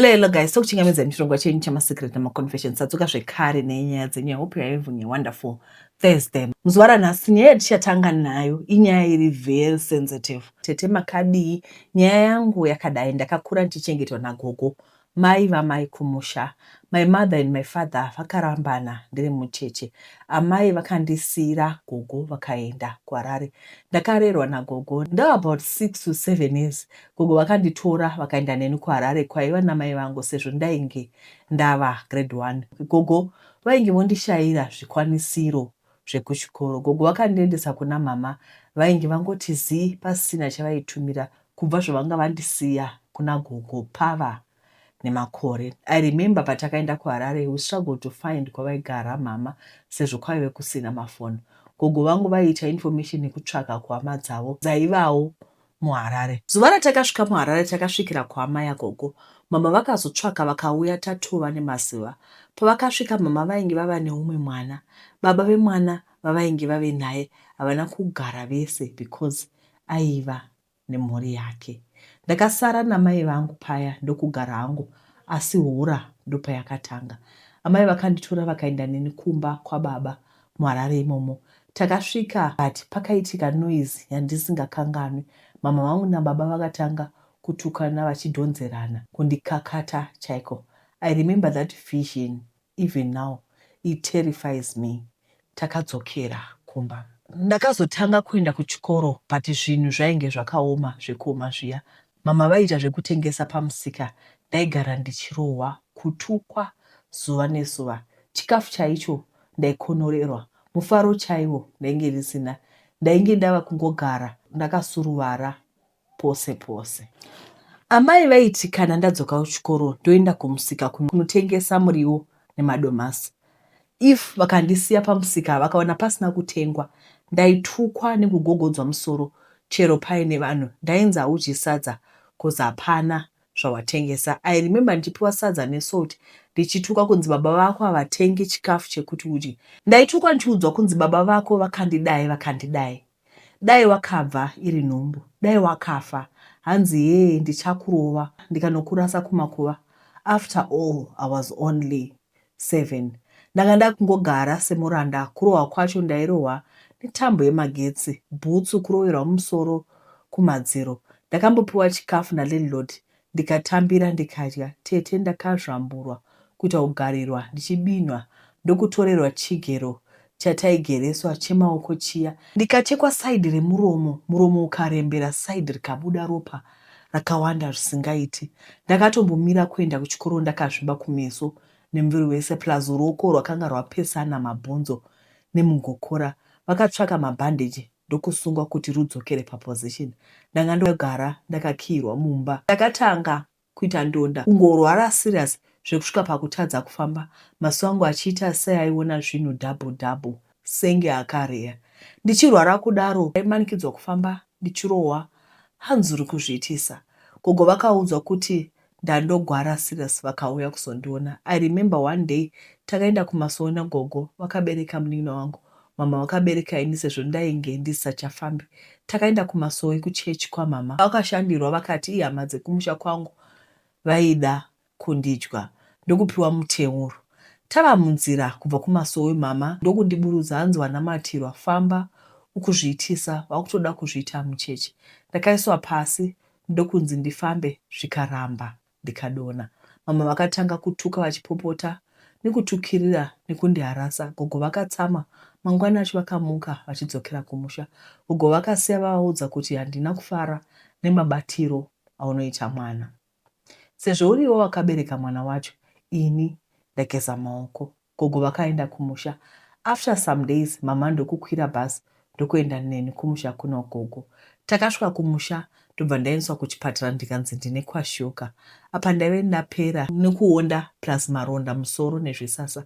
Lelo guys, sokuchingameza mshongo chenyu chama-secret nama-confession satsuka zvekare nenyaya dzenyu. I hope you're having a wonderful Thursday. Muzwara nhasi nyaya yatichatanga nayo inyaya iri very sensitive. Tete makadii, nyaya yangu yakadai ndakakura ndichichengetwa nagogo, mai vamai kumusha. My mother and my father vakarambana ndiri mucheche. Amai vakandisira gogo vakaenda kuHarare. Ndakarerwa nagogo. Ndava about 6 to 7 years. Gogo vakanditora vakaenda neni kuHarare kwaiva namai vangu sezvo ndainge ndava grade 1. Gogo vainge vondishayira zvikwanisiro zvekuchikoro. Gogo vakandiendesa kuna mama, vainge vangoti zii pasina chavaitumira kubva zvavanga vandisiya kuna gogo pava nemakore. I remember patakaenda kuHarare, we struggled to find kwavaigara mama sezvo kwaive kusina mafoni. Gogo vangu vaiita information yekutsvaga kuhama dzavo dzaivawo muHarare. Zuva ratakasvika muHarare takasvikira kuhama yagogo. Mama vakazotsvaga vakauya tatova nemazuva. Pavakasvika mama vainge vava neumwe mwana. Baba vemwana vavainge vave naye havana kugara vese because aiva nemhuri yake. Ndakasara namai vangu paya ndokugara hangu, asi hura ndopayakatanga. Amai vakanditora vakaenda neni kumba kwababa muHarare imomo. Takasvika but pakaitika noise yandisingakanganwi. Mama vangu nababa vakatanga kutukana vachidhonzerana kundikakata chaiko. I remember that vision even now. It terrifies me. Takadzokera kumba. Ndakazotanga kuenda kuchikoro but zvinhu zvainge zvakaoma zvekuoma zviya. Mama vaita zvekutengesa pamusika. Ndaigara ndichirohwa, kutukwa zuva nezuva. Chikafu chaicho ndaikonorerwa. Mufaro chaiwo ndainge ndisina. Ndainge ndava kungogara ndakasuruvara pose pose. Amai vaiti kana ndadzoka kuchikoro ndoenda kumusika kunotengesa muriwo nemadomasi. If vakandisiya pamusika vakaona pasina kutengwa, ndaitukwa nekugogodzwa musoro. Chero paine vanhu ndainzi hauji sadza kozi hapana zvawatengesa. I remember ndichipiwa sadza nesalt ndichitukwa kunzi baba vako havatengi chikafu chekuti udye. Ndaitukwa ndichiudzwa kunzi baba vako vakandidai. Dai wakabva iri nhumbu, dai wakafa, hanzi yee ndichakurova ndikanokurasa kumakuva. After all, I was only 7. Ndanga ndakungogara semuranda. Kurohwa kwacho ndairohwa netambo yemagetsi, bhutsu kuroverwa musoro kumadziro. Ndakambopiwa chikafu nalandlord ndikatambira ndikadya. Tete ndakazvamburwa kuita kugarirwa ndichibinwa ndokutorerwa chigero chataigereswa chemaoko chiya. Ndikachekwa saidi remuromo, muromo ukarembera, saidi rikabuda ropa rakawanda zvisingaiti. Ndakatombomira kuenda kuchikoro ndakazviba kumeso nemuviri wese plus ruoko rwakanga rwapesana mabhonzo nemugokora. Vakatsvaka mabhandeji ndokusungwa kuti rudzokere paposition. Ndanga ndogara ndakakiyirwa mumba. Ndakatanga kuita ndonda, kungorwara serious zvekusvika pakutadza kufamba. Maso angu achiita seaiona zvinhu double senge akareya. Ndichirwara kudaro ndaimanikidzwa kufamba ndichirohwa, hanzi uri kuzviitisa. Gogo vakaudzwa kuti ndandogwara serious vakauya kuzondiona. I remember one day takaenda kumasowe nagogo, vakabereka munin'ina wangu. Mama vakabereka ini sezvo ndainge ndisachafambi. Takaenda kumasowe kuchechi kwamama. Vakashandirwa vakati ihama dzekumusha kwangu vaida kundidya ndokupiwa muteuro. Tava munzira kubva kumasowe, mama ndokundiburudza, hanzi wanamatirwa, famba ukuzviitisa, vakutoda kuzviita mucheche. Ndakaiswa pasi ndokunzi ndifambe, zvikaramba ndikadona. Mama vakatanga kutuka vachipopota nekutukirira nekundiharasa. Gogo vakatsama, mangwana acho vakamuka vachidzokera kumusha. Gogo vakasiya vavaudza kuti handina kufara nemabatiro aunoita mwana. Sezvo uriwo wakabereka mwana wacho, ini ndageza maoko. Gogo vakaenda kumusha. After some days, mama ndokukwira bhazi ndokuenda neni kumusha kuna gogo. Takasvika kumusha ndobva ndaendeswa kuchipatara ndikanzi ndine kwashoka. Apa ndaive ndapera nekuonda plus maronda musoro nezvisasa.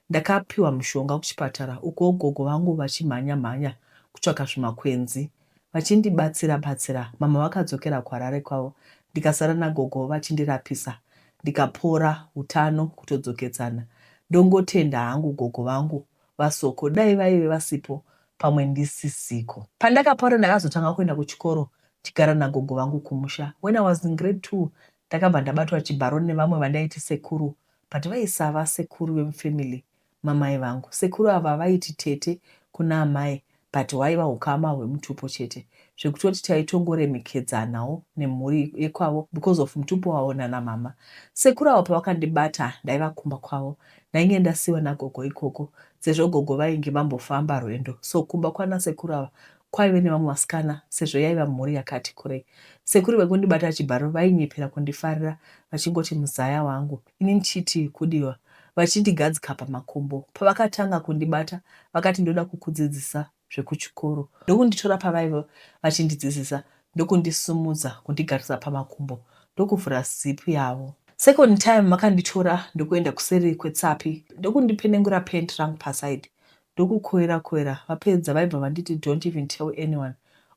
Ndakapiwa mushonga kuchipatara, uko gogo vangu vachimhanya kutsvaka zvimakwenzi vachindibatsira. Mama vakadzokera kuHarare kwavo, ndikasara nagogo vachindirapisa. Ndikapora, utano kutodzokedzana. Ndongotenda hangu gogo vangu vasoko, dai vaive vasipo pamwe ndisisiko. Pandakapora ndakazotanga kuenda kuchikoro, chigara nagogo vangu kumusha. When I was in grade 2, ndakabva ndabatwa chibharo nevamwe vandaiti sekuru, but vaisava sekuru vemufamily mamai vangu. Sekuru ava vaiti tete kuna amai, but waiva ukama hwemutupo chete, zvekutoti taitongoremekedzanawo nemhuri yekwavo because of mutupo wavo nana mama. Sekuru avo pavakandibata ndaivakumba kwavo, ndainge ndasiwa nagogo ikoko, sezvo gogo vainge vambofamba rwendo. So kumba kwana sekuru ava kwaive nevamwe vasikana, sezvo yaiva mhuri yakati kurei. Sekuru vekundibata chibharo vainyepera kundifarira, vachingoti muzaya wangu, ini ndichiti kudiwa, vachindigadzika pamakumbo. Pavakatanga kundibata vakati ndoda kukudzidzisa zvekuchikoro, ndokunditora pavaiva vachindidzidzisa, ndokundisumudza kundigarisa pamakumbo, ndokuvhura zipu yavo. Second time vakanditora ndokuenda kuseri kwetsapi, ndokundipenengura pant rangu pasaidi, ndokukohera vapedza vaibva vanditi don't even tell anyone,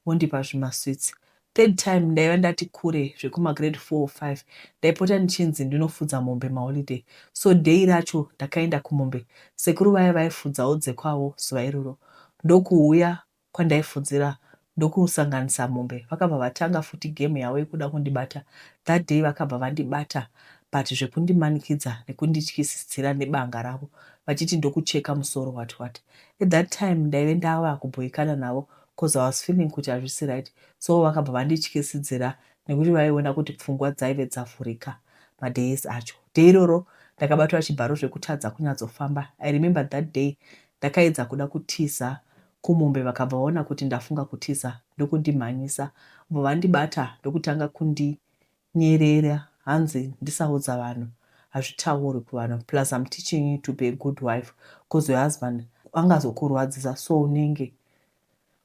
vondipa zvimaswitsi. Third time ndaiva ndati kure zvekumagrade 4 or 5, ndaipota ndichinzi ndinofudza mombe maholiday. So day racho ndakaenda kumombe, sekuru vaya vaifudzawo dzekwavo zuva iroro, ndokuuya kwandaifudzira ndokusanganisa mombe. Vakabva vatanga futi game yavo yekuda kundibata. That day vakabva vandibata, but zvekundimanikidza nekundityisidzira nebanga ravo, vachiti ndokucheka musoro what. At that time ndaive ndava kubhoikana navo because I was feeling kuti hazvisi right. So vakabva vandityisidzira nekuti vaiona kuti pfungwa dzaive dzavhurika madays acho. Day iroro ndakabatwa chibharo zvekutadza kunyatsofamba. I remember that day ndakaedza kuda kutiza kumombe, vakabva vaona kuti ndafunga kutiza ndokundimhanyisa, vobva vandibata ndokutanga kundinyerera, hanzi ndisaudza vanhu, hazvitauri kuvanhu, plus I'm teaching you to be a good wife because your husband angazokurwadzisa, so unenge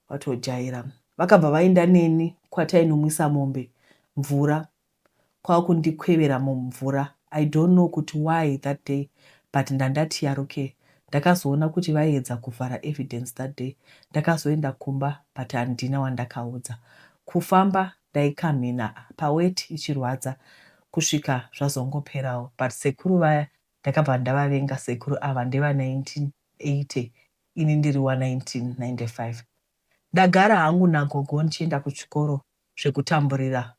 watojaira. Vakabva vaenda neni kwatainomwisa mombe mvura, kwakundikwevera mumvura. I don't know kuti why that day, but ndandati yaruke. Ndakazoona kuti vaiedza kuvhara evidence that day. Ndakazoenda kumba, but handina wandakaudza. Kufamba ndaikamhina, paweti ichirwadza kusvika zvazongoperawo. But sekuru vaya ndakabva ndavavenga. Sekuru ava ndeva 1980, ini ndiri wa1995. Ndagara hangu nagogo ndichienda kuchikoro zvekutamburira,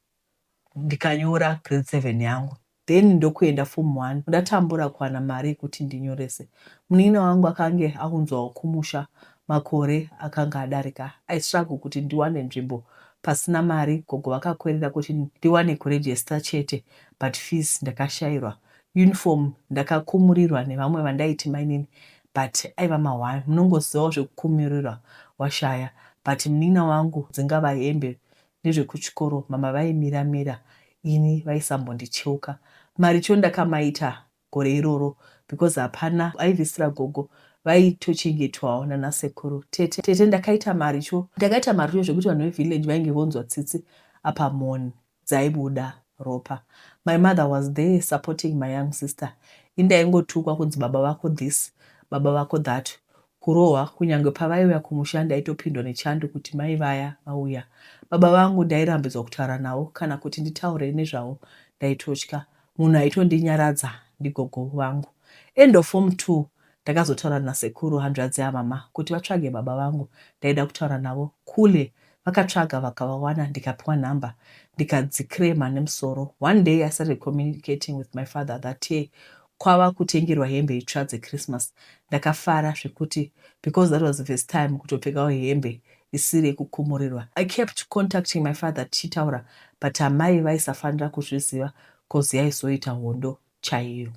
ndikanyora grade 7 yangu. Then ndokuenda form 1, ndatambura kuwana mari kuti ndinyorese. Munini wangu akange akunzwawo kumusha, makore akanga adarika. I struggle kuti ndiwane nzvimbo pasina mari. Gogo vakakwerera kuti ndiwane kuregister chete, but fees ndakashayirwa. Uniform ndakakumurirwa nevamwe vandaiti mainini, but aiva mahwaya. Munongozivawo zvekukumurirwa washaya. But munina wangu dzingava hembe nezvekuchikoro, mama vaimira, ini vaisambondicheuka. Mari cho ndakamaita gore iroro because hapana aibvisira gogo, vaitochengetwawo nana sekuru. Tete ndakaita mari cho zvekuti vanhu vevillage vainge vonzwa tsitsi apa moni dzaibuda ropa. My mother was there supporting my young sister. Indaingotukwa kunzi baba vako this, baba vako that. Kurohwa kunyange pavaiuya kumusha ndaitopindwa nechando kuti mai vaya vauya. Baba vangu ndairambidzwa kutaura navo, kana kuti nditaure nezvavo ndaitotya. Munhu aitondinyaradza ndigogo vangu. End of form 2 ndakazotaura nasekuru hanzvadzi yamama kuti vatsvage baba vangu, ndaida kutaura navo. Kule vakatsvaga vakavawana, ndikapiwa nhamba, ndikadzikrema nemusoro. One day I started communicating with my father that year kwava kutengerwa hembe itsva dzeChristmas. Ndakafara zvekuti because that was the first time kutopfekawo hembe isiri yekukumurirwa. I kept contacting my father tichitaura, but amai vaisafanira kuzviziva because yaizoita hondo chaiyo.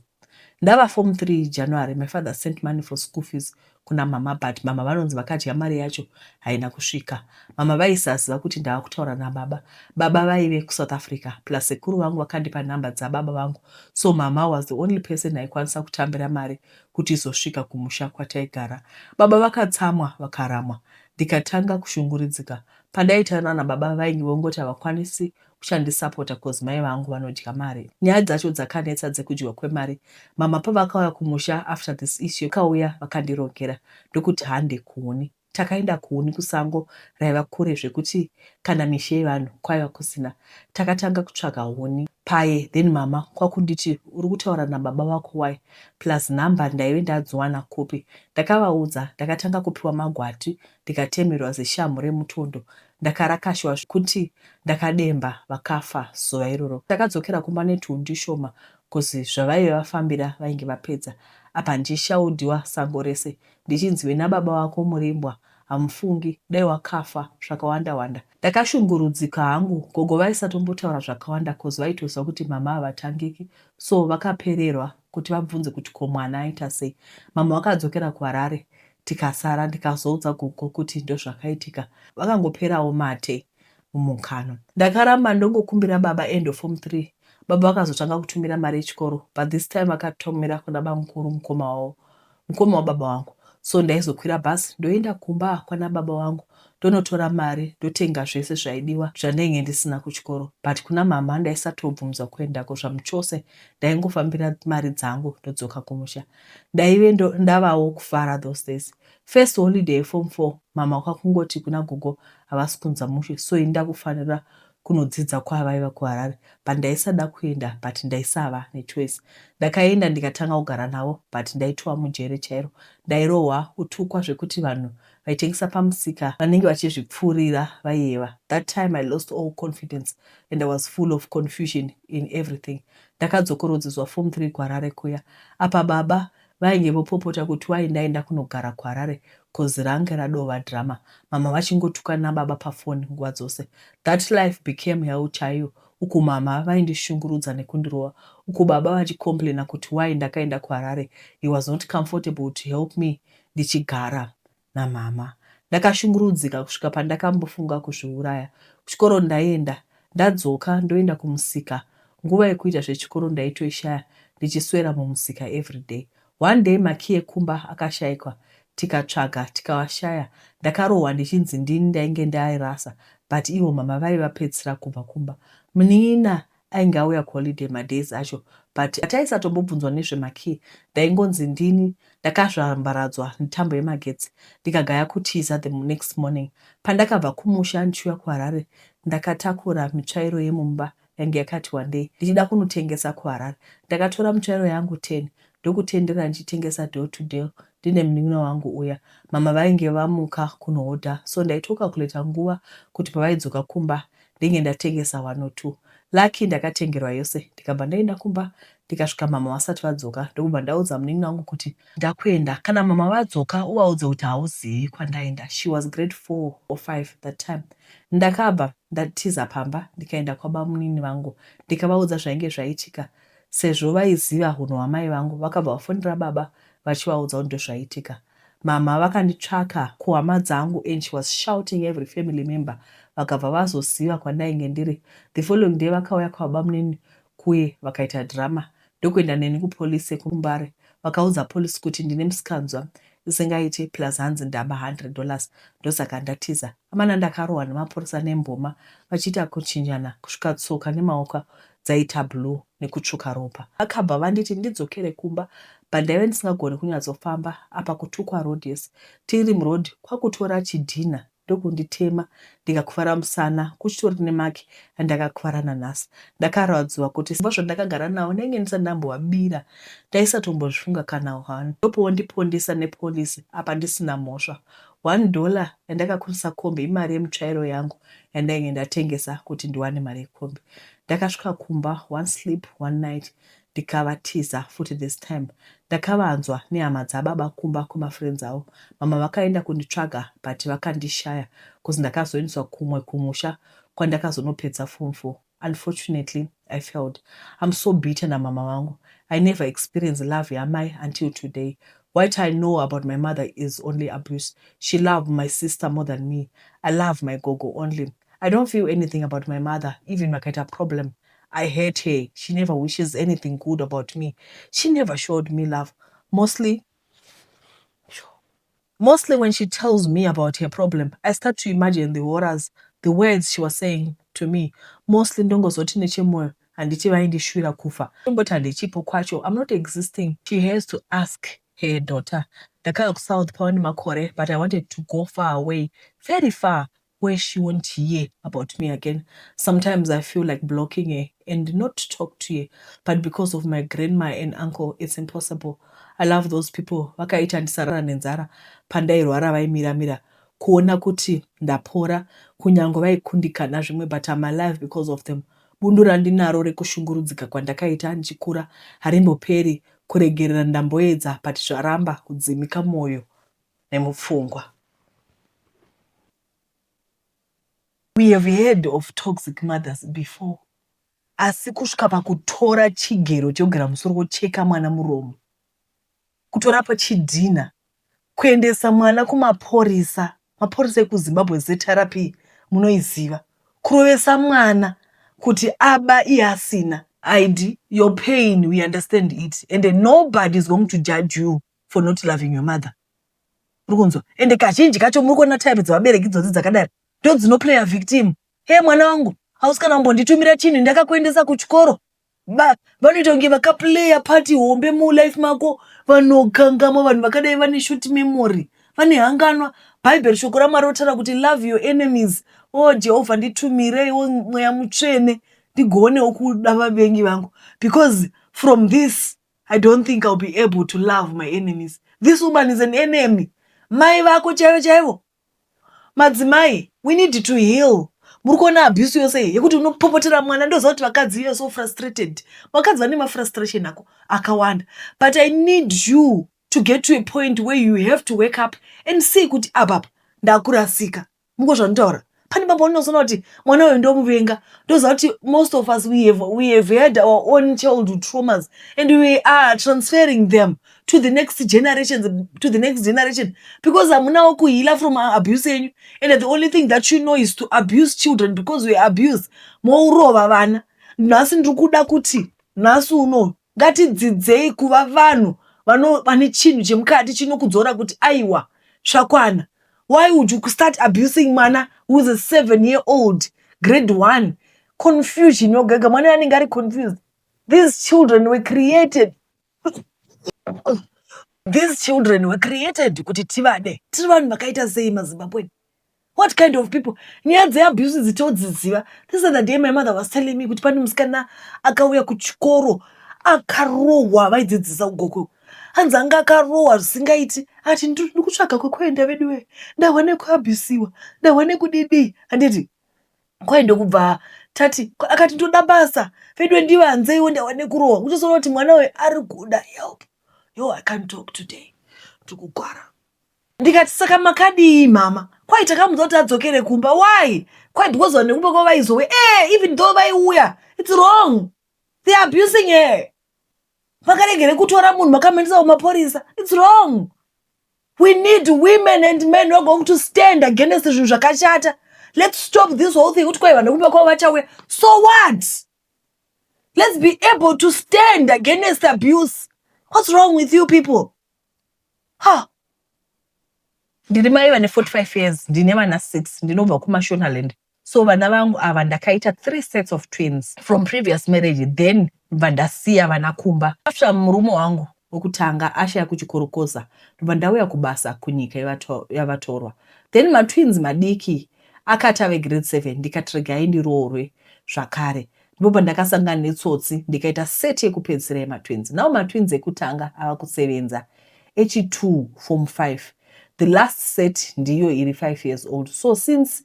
Ndava form 3 January, my father sent money for school fees kuna mama, but mama vanonzi vakadya mari yacho haina kusvika. Mama vaisaziva kuti ndava kutaura nababa. Baba vaive kuSouth Africa, plus sekuru vangu vakandipa nhamba dzababa vangu. So mama was the only person aikwanisa kutambira mari kuti izosvika kumusha kwataigara. Baba vakatsamwa vakaramwa. Ndikatanga kushunguridzika. Pandaitaura nababa vainge vongoti havakwanisi kuchandisapota because mai vangu vanodya mari. Nyaya dzacho dzakanetsa dzekudyiwa kwemari. Mama pavakauya kumusha after this issue, vakauya vakandirongera ndokuti hande kuoni. takaenda kuhuni kusango raiva kure zvekuti kana mishe yevanhu kwaiva kusina. Takatanga kutsvaga huni paye, then mama kwakunditi uri kutaura nababa vako wai, plus nhamba ndaive ndadziwana kupi. Ndakavaudza ndakatanga kupiwa magwati ndikatemerwa zeshamhu remutondo. Ndakarakashwa kuti ndakademba vakafa zuva iroro. Takadzokera kumba netundi shoma kuzi zvavaive vafambira vainge vapedza. Apa ndichishaudiwa sango rese ndichinzive nababa vako murimbwa hamufungi dai wakafa zvakawanda wanda. Ndakashungurudzika hangu. Gogo vaisatombutaura zvakawanda kozi vaitoziva kuti mama havatangiki, so vakapererwa kuti vabvunze kuti ko mwana aita sei. Mama vakadzokera kuHarare, tikasara. Ndikazoudza gogo kuti ndozvakaitika. Vakangoperawo mate mumukano. Ndakaramba ndongokumbira baba end of form 3. Baba vakazotanga kutumira mari yechikoro, but this time vakatumira kuna baba mukuru, mukoma wababa vangu. So ndaizokwira bhazi ndoenda kumba kwana baba vangu ndonotora mari ndotenga zvese zvaidiwa zvandainge ndisina kuchikoro. But kuna mama ndaisatobvunzwa kuendako zvamuchose, ndaingofambira mari dzangu ndodzoka kumusha. Ndaive ndavawo kufara those days. First holiday form 4 mama wakakungoti kuna gogo havasi kunza mushe, so inda kufanira kunodzidza kwavaiva kuHarare. But ndaisada kuenda, but ndaisava nechoice. Ndakaenda ndikatanga kugara navo, but ndaitwa mujere chairo. Ndairohwa utukwa zvekuti vanhu vaitengesa pamusika vanenge vachizvipfuurira vaiyeva. That time I lost all confidence and I was full of confusion in everything. Ndakadzokorodzezwa form 3 kuHarare kuya. Apa baba vainge vopopota kuti waindaenda kunogara kuHarare kozi range radova drama. Mama vachingotukana nababa pafoni nguva dzose. That life became hell chaiyo. Uku mama vaindishungurudza nekundirowa. Uku baba vachicomplaina kuti why ndakaenda kuHarare. He was not comfortable to help me ndichigara namama. Ndakashungurudzika kusvika pandakambofunga kuzviuraya. Kuchikoro ndaenda, ndadzoka ndoenda kumusika. Nguva yekuita zvechikoro ndaitoishaya, ndichiswera mumusika everyday. One day maki ekumba akashayikwa, tikatsvaga tikavashaya. Ndakarohwa ndichinzi ndini ndainge ndairasa, but ivo mama vaivapedzisira kubva kumba. Munin'ina ainge auya kuholiday madays acho, but hataisatombobvunzwa nezvemaki. Ndaingonzi ndini ndakazvambaradzwa netambo yemagetsi ndikagaya kutiza the next morning. Pandakabva kumusha ndichiuya kuHarare, ndakatakura mitsvairo yemumba yange yakati wandei ndichida kunotengesa kuHarare. Ndakatora mitsvairo yangu 10 ndokutendera ndichitengesa door to door ndine munin'ina wangu uya. Mama vainge vamuka kunohodha, so ndaitokakuleta nguva kuti pavaidzoka kumba ndinge ndatengesa 1 or 2. Lucky ndakatengerwa yose. Ndikabva ndaenda kumba ndikasvika mama vasati vadzoka, ndokubva ndaudza munin'ina wangu kuti ndakuenda. Kana mama vadzoka uvaudze kuti hauzivi kwandaenda. She was grade 4 or 5 that time. Ndakabva ndatiza pamba ndikaenda kwaba munini vangu ndikavaudza zvainge zvaitika. Sezvo vaiziva hunhu hwamai vangu, vakabva vafonera baba vachivaudza kuti ndozvaitika. Mama vakanditsvaka kuhama dzangu and she was shouting every family member. Vakabva vazoziva kwandainge ndiri. The following day vakauya kwababa munini kuye vakaita drama. Ndokuenda neni kupolisi kuMbare. Vakaudza polisi kuti ndine musikanzwa isingaiti plus hanzi ndaba $100. Ndosaka ndatiza. Amana ndakarohwa nemaporisa nemboma vachiita kuchinjana kusvika tsoka nemaoko dzaita blue nekutsvuka ropa. Vakabva vanditi ndidzokere kumba, but ndaive ndisingagoni kunyatsofamba apa kutukwa road. Yes, tiri muroad kwakutora chidhina ndokunditema ndikakuvara musana kuchitori nemaki andakakuvara nanhasi. Ndakarwadziwa kuti zvozvo ndakagara nawo ndenge ndisati ndambovabira. Ndaisatombozvifunga kana hwani. Ndopowo ndipondesa nepolisi apa ndisina mhosva. $1 yandakakwanisa kombe imari yemutsvairo yangu yandainge ndatengesa kuti ndiwane mari yekombe. Ndakasvika kumba, one sleep one night, ndikavatiza futi this time. Ndakavanzwa nehama dzababa kumba kumafriends avo. Mama vakaenda kunditsvaga but vakandishaya kuzi ndakazoendeswa kumwe kumusha kwandakazonopedza form 4. Unfortunately, I failed. I'm so bitter na mama wangu. I never experienced love yamai until today. What I know about my mother is only abuse. She loved my sister more than me. I love my gogo only. I don't feel anything about my mother, even when I get a problem. I hate her. She never wishes anything good about me. She never showed me love. Mostly when she tells me about her problem, I start to imagine the horrors, the words she was saying to me. Mostly ndongozoti nechemoyo handiti vaindishwira kufa. But handichipo kwacho, I'm not existing. She has to ask Hey daughter, ndakauya kuSouth Pond makore, but I wanted to go far away, very far, where she won't hear about me again. Sometimes I feel like blocking her and not talk to her, but because of my grandma and uncle, it's impossible. I love those people. Vakaita ndisarara nenzara, pandairwara vaimiramira kuona kuti ndapora, kunyange vaikundikana zvimwe, but I'm alive because of them. Bundu randinaro rekushungurudzika kwandakaita ndichikura harimboperi, kuregerera ndamboedza but zvaramba kudzimika mwoyo nemupfungwa. We have heard of toxic mothers before, asi kusvika pakutora chigero chogara musoro wocheka mwana muromo, kutora pachidhina, kuendesa mwana kumapurisa, mapurisa ekuZimbabwe ZRP munoiziva, kurovesa mwana kuti aba iye asina ID. Your pain, we understand it, and nobody is going to judge you for not loving your mother. Rukunzwa, ende kazhinji kacho muri kuona type dzevabereki idzodzi dzakadaro ndo dzinoplaya victim. He mwana wangu, hausikana mbonditumira chinhu ndakakuendesa kuchikoro. Vanoita kunge vakaplaya party hombe mulife mako, vanogangama, vanhu vakadai vane short memory, vane hanganwa. Bhaibheri shoko raMwari rotaura kuti love your enemies. Oh Jehovha, nditumireiwo mweya mutsvene ndigoonewo kuda vavengi vangu, because from this I don't think I'll be able to love my enemies. This woman is an enemy. Mai vako chaivo chaivo. Madzimai, we need to heal. Muri kuona abuse yose yekuti unopopotera mwana. Ndoziva kuti vakadzi are so frustrated. Vakadzi vane mafrustration ako akawanda. But I need you to get to a point where you have to wake up and see kuti ababa ndakurasika. Mungo zvanditaura. Pane baba unozoona kuti mwana uyu ndomuvenga. Ndoziva kuti most of us we have had our own childhood traumas and we are transferring them to the next generation, because hamunawo kuheala from abuse yenyu, and the only thing that you know is to abuse children because we abuse. Mourova vana. Nhasi ndiri kuda kuti nhasi uno ngatidzidzei kuva vanhu vane chinhu chemukati chinokudzora kuti aiwa zvakwana. Why would you start abusing mwana who is a 7-year-old, grade 1? Confusion yogaga, mwana anenge ari confused. These children were created kuti tivade. Tiri vanhu vakaita sei maZimbabwe? What kind of people? Nyaya dzeabuse dzitodziziva. This is the day my mother was telling me kuti pane musikana akauya kuchikoro akarohwa, vaidzidzisa ugoko. Hanzi anga akarohwa zvisingaiti, ati ndiri kutsvaga kwekuenda veduwe, ndawane kuabhusiwa, ndawane kudidi. Handiti kwaende kubva tati akati ndoda basa, veduwe ndivanzeiwo ndawane kurohwa. Uchizoona kuti mwana we ari kuda help. Yo, I can't talk today. Tukugwara. Ndikati saka makadii mama? Kwai takamuudza kuti adzokere kumba. Why? Kwai ndikozwa nekumba kwavaizowe. Even though vaiuya, it's wrong. They are abusing her. Vakaregere kutora munhu makamendesa kumapurisa. It's wrong. We need women and men who are going to stand against zvinhu zvakashata. Let's stop this whole thing. Kuti kwai vanhu kumba kwavo vachauya. So what? Let's be able to stand against abuse. What's wrong with you people? Ndiri mai vane 45 years, ndine vana 6, ndinobva kuMashonaland. So vana vangu ava ndakaita 3 sets of twins from previous marriage, then vandasiya vana kumba. After murume wangu wokutanga ashaya kuchikorokoza, ndobva ndauya kubasa kunyika yavatorwa. Then matwins madiki akati ave grade 7, ndikati regai ndiroorwe zvakare. Ndobva ndakasangana netsotsi, ndikaita set yekupedzisira yematwins. Now matwins ekutanga ava kusevenza, H2 form 5. The last set ndiyo iri 5 years old. So since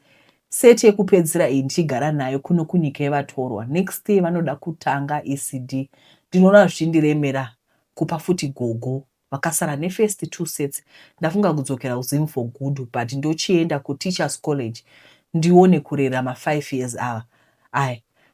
set yekupedzisira iyi ndichigara nayo kuno kunyika yevatorwa, next year vanoda kutanga ECD. Ndinoona zvichindiremera kupa futi gogo. Vakasara nefirst 2 sets. Ndafunga kudzokera kuZim for good, but ndochienda kuTeachers College ndione kurera ma5 years ava.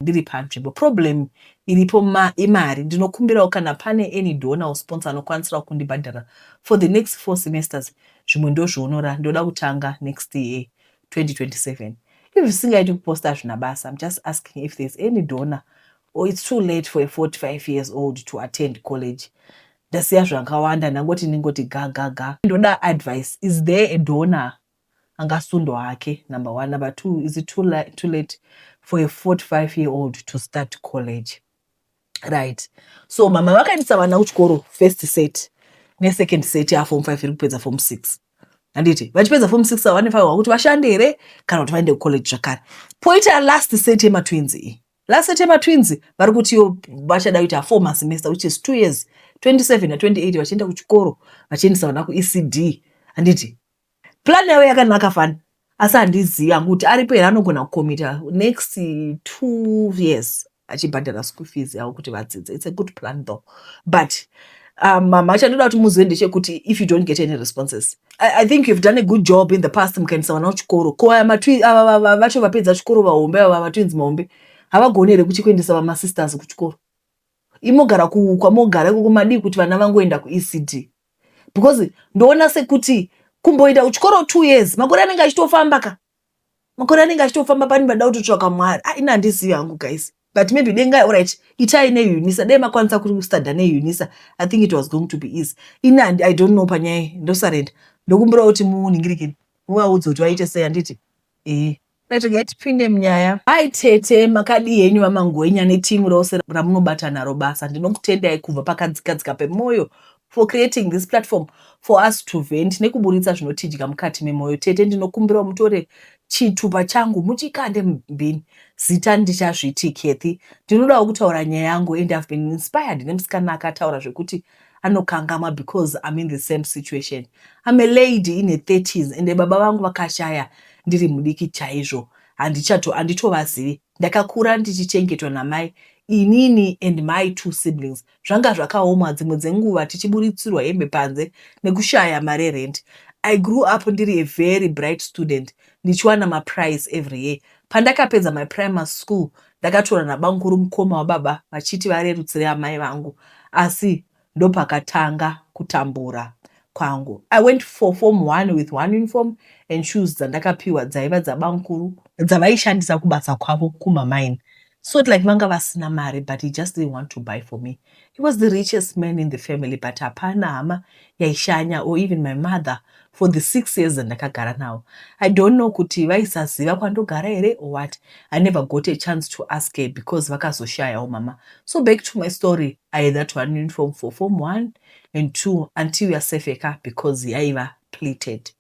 Ndiri panzvimbo. Problem iripo imari. Ndinokumbirawo kana pane any donor or sponsor anokwanisira kundibhadhara for the next 4 semesters. Zvimwe ndozvionora, ndoda kutanga next year 2027. If usingaiti kuposta zvina basa, I'm just asking if there's any donor or it's too late for a 45 years old to attend college. Ndasiya zvakawanda, ndangoti ningoti gaga. Ndoda advice. Is there a donor angasundwa hake? Number 1. Number 2, is it too late for a 45-year-old to start college? Right. So mama vakaendesa vana kuchikoro first set. nesecond set yaform 5 iri kupedza form 6. Handiti vachipedza form 6 vanofanirwa kuti vashande here kana kuti vaende kucollege zvakare. Poita last set yematwins iyi. Last set yematwins vari kuti vachada kuita 4 masemester which is 2 years 27 na28 vachienda kuchikoro vachiendesa vana kuECD. Handiti plan yavo yakanaka fani asi handizivi hangu kuti aripo here anogona kukomita next 2 years achibhadhara school fees yavo kuti vadzidze. It's a good plan though, but machandoda kuti muzive ndechekuti if you don't get any responses, I think you've done a good job in the past mukaendesa vana kuchikoro. Ko vacho vapedza chikoro vahombe ava vatwins mahombe havagoni here kuchikuendesa vamasisters kuchikoro. Imogara kwamogara kumadii kuti vana vangoenda kuECD, because ndoona sekuti kumboenda kuchikoro 2 years makore anenge achitofamba ka makore anenge achitofamba pani bada kutotsvaka Mwari. Ina handizivi hangu guys, but maybe denga alright itai neUNISA dai makwanisa kustada neUNISA, I think it was going to be easy. Ina I don't know panyaya ndosarenda ndokumbura kuti muningirike muvaudze kuti vaite sei. Handiti tipinde munyaya. Hai tete, makadi henyu vamangwenya netimu rose ramunobata naro basa. Ndinokutendai kubva pakadzikadzika pemoyo for creating this platform for us to vent nekuburitsa zvinotidya mukati memoyo. Tete, ndinokumbira mutore chitupa changu muchikande mubhini. Zita ndichazviti Kathy. Ndinoda kutaura nyaya yangu and I've been inspired nemusikana akataura zvekuti anokangama because I'm in the same situation. I'm a lady in her 30s and baba vangu vakashaya ndiri mudiki chaizvo. Handitovazivi. Ndakakura ndichichengetwa namai, inini and my 2 siblings. Zvanga zvakaoma dzimwe dzenguva tichiburitsirwa hembe panze nekushaya mare rent. I grew up ndiri a very bright student, ndichiwana maprize every year. Pandakapedza my primary school, ndakatora nabankuru mukoma wababa vachiti varerutsire amai vangu, asi ndopakatanga kutambura kwangu. I went for form 1 with 1 uniform and shoes dzandakapiwa dzaiva dzabankuru dzavaishandisa kubasa kwavo kumamaini. So like vanga vasina mari, but he just didn't want to buy for me. He was the richest man in the family, but hapana hama yaishanya or even my mother for the 6 years ndakagara nawo. I don't know kuti vaisaziva kwandogara here or what. I never got a chance to ask her because vakazoshayawo mama. So back to my story, I had that 1 uniform for form 1 and 2 until we are safe because yaiva pleated.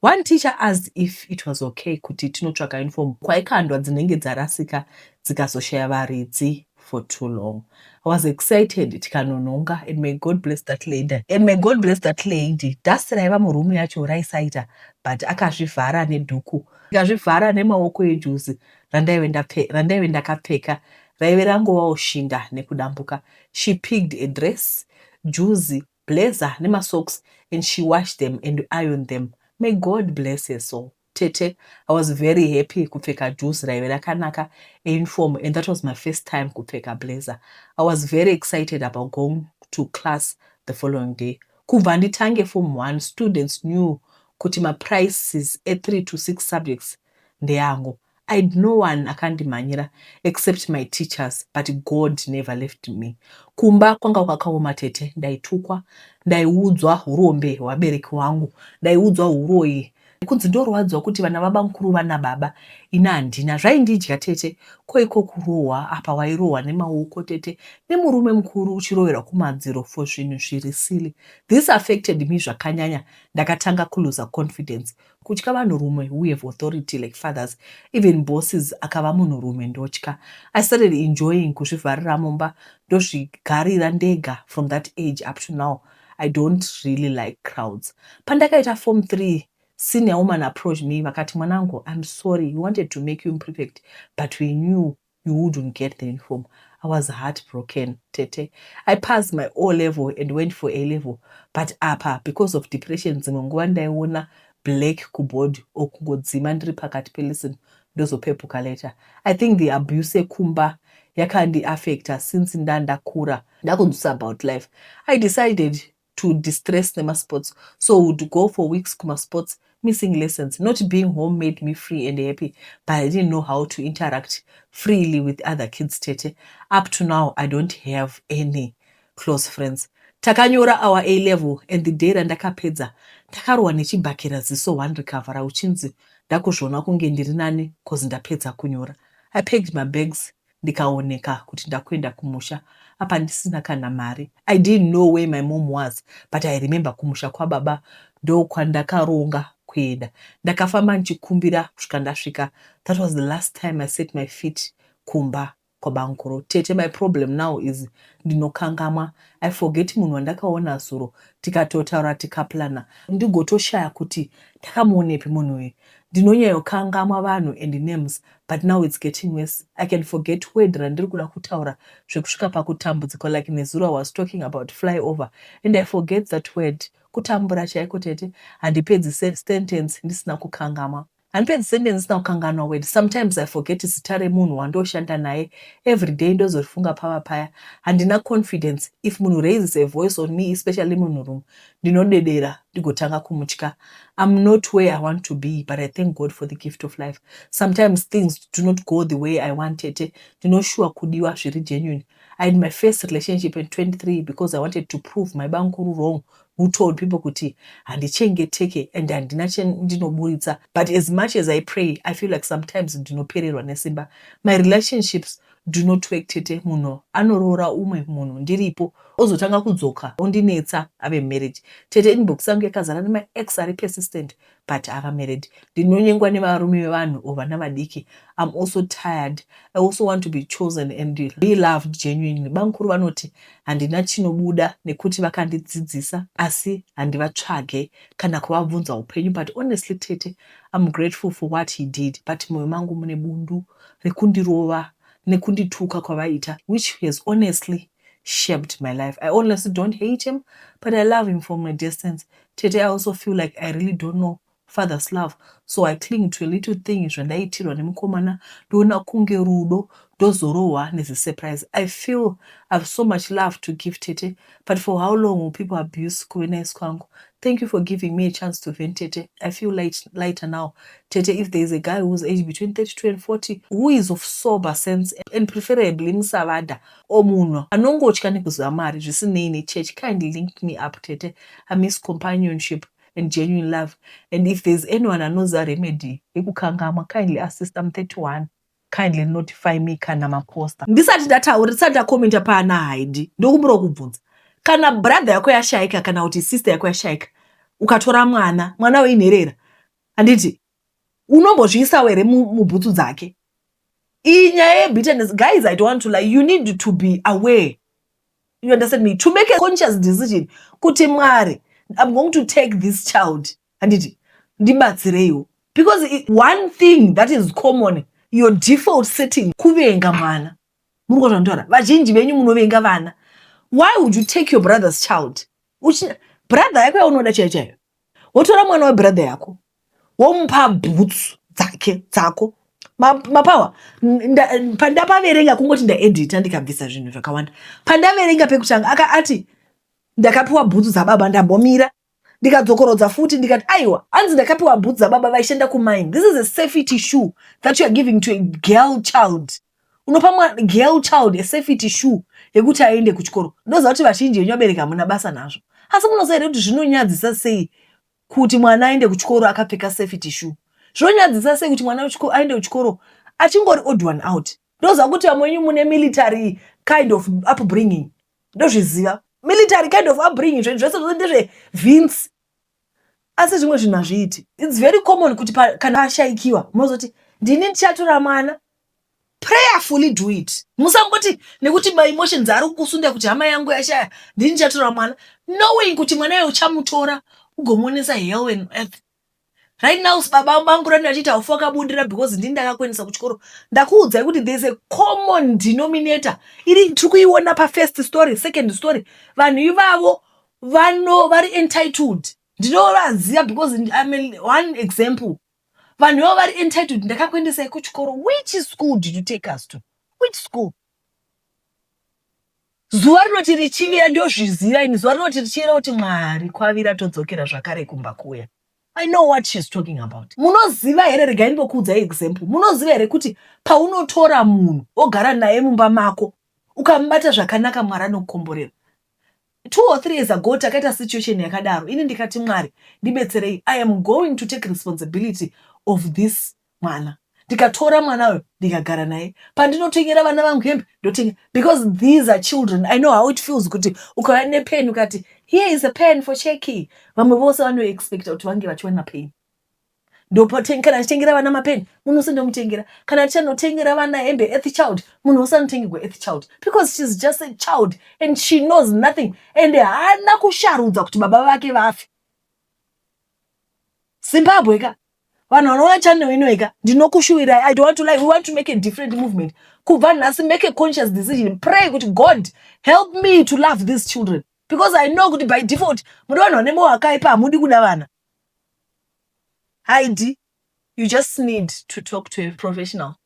One teacher asked if it was okay kuti tinotsvaka uniform kwaikandwa dzinenge dzarasika dzikazoshaya varidzi for too long. I was excited tikanononga, and may God bless that lady. Dust raiva murumu yacho raisaita, but akazvivhara nedhuku, akazvivhara nemaoko ejuzi randaive ndakapfeka raive rangovawo shinda nekudambuka. She picked a dress, juzi, blazer nemasocks, and she washed them and ironed them. May God bless her soul. Tete, I was very happy kupfeka juice raive rakanaka uniform, and that was my first time kupfeka blazer. I was very excited about going to class the following day. Kubva nditange form 1, students knew kuti my prices at 3 to 6 subjects ndeyangu. I had no one akandimanyira except my teachers, but God never left me. Kumba kwanga kwakaoma tete, ndaitukwa, ndaiudzwa urombe hwabereki wangu, ndaiudzwa uroyi. Kunzi ndorwadzwa kuti vana vabankuru vana baba, ina handina. Zvaindidya tete, koiko kurohwa apa wairohwa nemaoko tete, nemurume mukuru uchirovera kumadziro for zvinhu zviri silly. This affected me zvakanyanya. Ndakatanga kuluza confidence. Kutya vanhurume who have authority like fathers, even bosses akava munhurume ndotya. I started enjoying kuzvivharira mumba ndozvigarira ndega. From that age up to now, I don't really like crowds. Pandakaita form 3, senior woman approached me vakati, mwanangu, I'm sorry, we wanted to make you imperfect, but we knew you wouldn't get the uniform. I was heartbroken, tete. I passed my O level and went for A level, but apa because of depression dzimwe nguva ndaiona black kuboard okungodzima ndiri pakati pelesson ndozopepuka later. I think the abuse ekumba yakandi-affecta since ndandakura ndakunzwisa about life. I decided to distress nemasports, so would go for weeks kuma-sports, missing lessons. Not being home made me free and happy, but I didn't know how to interact freely with other kids, tete. Up to now, I don't have any close friends. Takanyora our A level, and the day randakapedza ndakarwa nechibhakira ziso 1 recover uchinzi ndakuzvona kunge ndiri nani cause ndapedza kunyora. I packed my bags ndikaoneka kuti ndakwenda kumusha. apa ndisina kana mari. I didn't know where my mom was, but I remember kumusha kwababa ndo kwandakaronga kuenda. Ndakafamba ndichikumbira kusvika ndasvika. That was the last time I set my feet kumba kwabankuru. Tete, my problem now is ndinokangamwa. I forget munhu wandakaona zuro tikatotaura tikaplana. Ndigotoshaya kuti ndakamuonepi munhu uyu. Ndinonyanyokangamwa vanhu and names, but now it's getting worse. I can forget word randiri kuda kutaura zvekusvika pakutambudzika, like nezuro I was talking about flyover and I forget that word. Kutambura chaiko tete, handipedzi sentence ndisina kukangama. Handipedzi sentence ndisina kukanganwa word. Sometimes I forget zita remunhu wandoshanda naye every day ndozorifunga paya. Handina confidence. If munhu raises a voice on me, especially munhurume, ndinodedera ndigotanga kumutya. I'm not where I want to be, but I thank God for the gift of life. Sometimes things do not go the way I wanted. Ndinoshuwa kudiwa zviri genuine. I had my first relationship at 23 because I wanted to prove my bankuru wrong, who told people kuti handichengeteke and ndinoburitsa. But as much as I pray, I feel like sometimes ndinopererwa nesimba. My relationships do not work tete. Munhu anorora umwe munhu ndiripo ozotanga kudzoka ondinetsa ave marriage. Tete inbox yangu yakazara nema ex ari persistent but ava married. Ndinonyengwa nevarume vevanhu over navadiki. I'm also tired. I also want to be chosen and be loved genuinely. Bankuru vanoti handina chinobuda nekuti vakandidzidzisa asi handivatsvage kana kuvabvunza upenyu. But honestly tete, I'm grateful for what he did. But moyo mangu mune bundu rekundirova nekundituka kwavaita, which has honestly shaped my life. I honestly don't hate him, but I love him from a distance. Today I also feel like I really don't know father's love, so I cling to a little thing zvandaitirwa nemukomana ndoona kunge rudo ndozorohwa surprise. I feel I have so much love to give Tete, but for how long will people abuse kuve nice kwangu? Thank you for giving me a chance to vent, Tete. I feel lighter now. Tete, if there is a guy who's aged between 32 and 40 who is of sober sense and preferably musavada omunhu anongotya nekuziva mari zvisinei nechurch, kindly link me up, Tete. I miss companionship and genuine love. And if there's anyone who knows a remedy yekukangama, kindly assist. I'm 31. Kindly notify me kana maposta. Ndisati ndataura ndisati ndakomenta pana haidi ndokumbura kubvunza. Kana brother yako yashaika kana kuti sister yako yashaika ukatora mwana weinherera, handiti unombozviisa here mubhutsu dzake. Inyaya yebitterness. Guys, I don't want to lie. You need to be aware. You understand me? To make a conscious decision. Kuti Mwari, I'm going to take this child. Handiti ndibatsireiwo. Because one thing that is common, your default setting kuvenga mwana. Muri kuzvanditora vazhinji venyu munovenga vana. Why would you take your brother's child? Brother yako yaunoda chaiyo. Wotora mwana webrother yako womupa bhutsu dzako mapawa. Pandapaverenga kungoti ndaedita ndikabvisa zvinhu zvakawanda. Pandaverenga pekutanga ati ndakapiwa bhutsu dzababa ndambomira ndikadzokorodza futi ndikati aiwa hanzi ndakapiwa bhutsu dzababa vaishanda kumine. This is a safety shoe that you are giving to a girl child. Unopa girl child a safety shoe yekuti aende kuchikoro. Ndoziva kuti vazhinji venyu vabereka muna basa nazvo. Asi munoziva here kuti zvinonyadzisa sei kuti mwana aende kuchikoro akapfeka safety shoe? Zvinonyadzisa sei kuti mwana aende kuchikoro achingori odd one out? Ndoziva kuti vamwe venyu mune military kind of upbringing. Ndozviziva. Military kind of upbringing zvese ndezvevhinsi. Asi zvimwe zvinhu hazviiti. It's very common kuti kana ashaikiwa munozoti ndini ndichatora mwana. Prayerfully do it. Musangoti nekuti my emotions ari kusunda kuti hama yangu yashaya ndini ndichatora mwana, knowing kuti mwana uyo uchamutora ugomonesa hell and earth. Right now baba vangu rani achita ufu akabundira because ndini ndakakwanisa kuchikoro. Ndakuudzai kuti there's a common denominator. Iri tiri kuiona pa first story, second story. Vanhu ivavo vari entitled. Ndinovaziva because I'm one example. Vanhu ivavo vari entitled. Ndakakuendesai kuchikoro. Which school did you take us to? Which school? Zuva rinoti richivira ndozviziva ini. Zuva rinoti richivira kuti Mwari kwavira todzokera zvakare kumba kuya. I know what she's talking about. Munoziva here, regai ndimbokuudzai example. Munoziva here kuti paunotora munhu ogara naye mumba mako ukamubata zvakanaka Mwari anokukomborera. 2 or 3 years ago takaita situation yakadaro. Ini ndikati Mwari ndibetserei. I am going to take responsibility of this mwana. ndikatora mwana uyo ndikagara naye. Pandinotengera vana vangu hembe ndotenga, because these are children. I know how it feels kuti ukauya nepen ukati here is a pen for Cheki, vamwe vose vanoexpecta kuti vange vachiwana pen. Kana achitengera vana mapeni munhu usandomutengera, kana achanotengera vana hembe Earth Child munhu usanotengegwa Earth Child, because she's just a child and she knows nothing, and haana kusharudza kuti baba vake vafe. Zimbabwe ka vanhu vanoona channel ino ika ndinokushuvirai, I don't want to lie, we want to make a different movement. Kubva nhasi, make a conscious decision, pray kuti God help me to love these children, because I know kuti by default muri vanhu vane moyo wakaipa, hamudi kuda vana. Heidi, you just need to talk to a professional.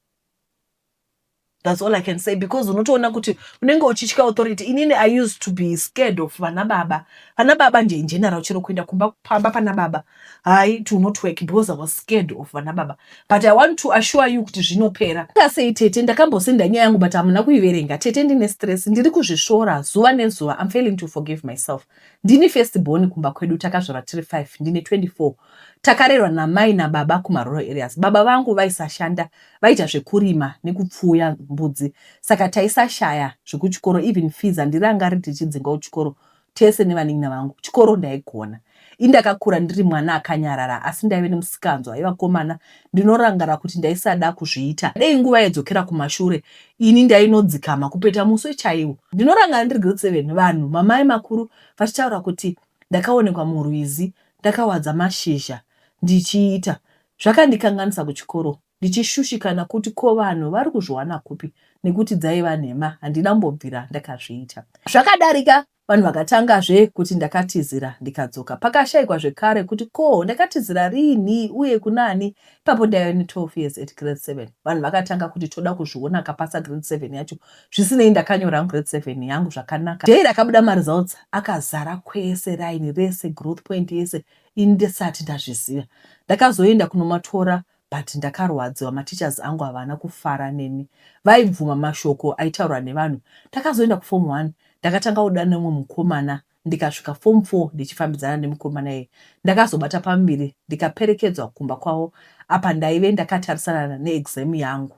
That's all I can say, because unotoona kuti unenge uchitya authority. Inini I used to be scared of vana baba. Vana baba nje in general chero kuenda kumba pamba pana baba. I do not work because I was scared of vana baba. But I want to assure you kuti zvinopera. Ndakasei tete ndakambosenda nyaya yangu but hamuna kuiverenga. Tete ndine stress, ndiri kuzvishora zuva nezuva. I'm failing to forgive myself. Ndini first born kumba kwedu takazvara tiri 5, ndine 24. Takarerwa namai nababa kumarural areas. Baba vangu vaisashanda, vaita zvekurima nekupfuya mbudzi. Saka taisashaya zvekuchikoro, even fees handiranga riti tichidzinga kuchikoro. Tese nevanin'ina vangu chikoro ndaigona. Indakakura ndiri mwana akanyarara, asi ndaive nemusikanzwa aivakomana. Ndinorangara kuti ndaisada kuzviita. Dei nguva yadzokera kumashure, ini ndainodzikama kupeta muswe chaiwo. Ndinorangara ndiri grade 7, vanhu mamai makuru vachitaura kuti ndakaonekwa murwizi, ndakawadza mashizha ndichiita. Zvakandikanganisa kuchikoro, ndichishushikana kuti ko vanhu vari kuzviwana kupi, nekuti dzaiva nhema, handinambobvira ndakazviita. Zvakadarika vanhu vakatangazve kuti ndakatizira ndikadzoka. Pakashayikwa zvekare kuti ko ndakatizira rini uye kunani. Ipapo ndaiva ne12 years at grade 7. Vanhu vakatanga kuti toda kuzviona kapasa grade 7 yacho. Zvisinei ndakanyora grade 7 yangu zvakanaka. Dei rakabuda maresults akazara kwese, raini rese, growth point yese, indisati ndazviziva. Ndakazoenda kunomatora but ndakarwadziwa. Mateachers angu havana kufara neni. Vaibvuma mashoko aitaurwa nevanhu. Ndakazoenda kuform 1. Ndakatanga kuda nemumwe mukomana, ndikasvika form 4 ndichifambidzana nemukomana iye. Ndakazobata pambiri ndikaperekedzwa kumba kwavo. Apa ndaive ndakatarisana neexam yangu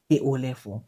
yeO level.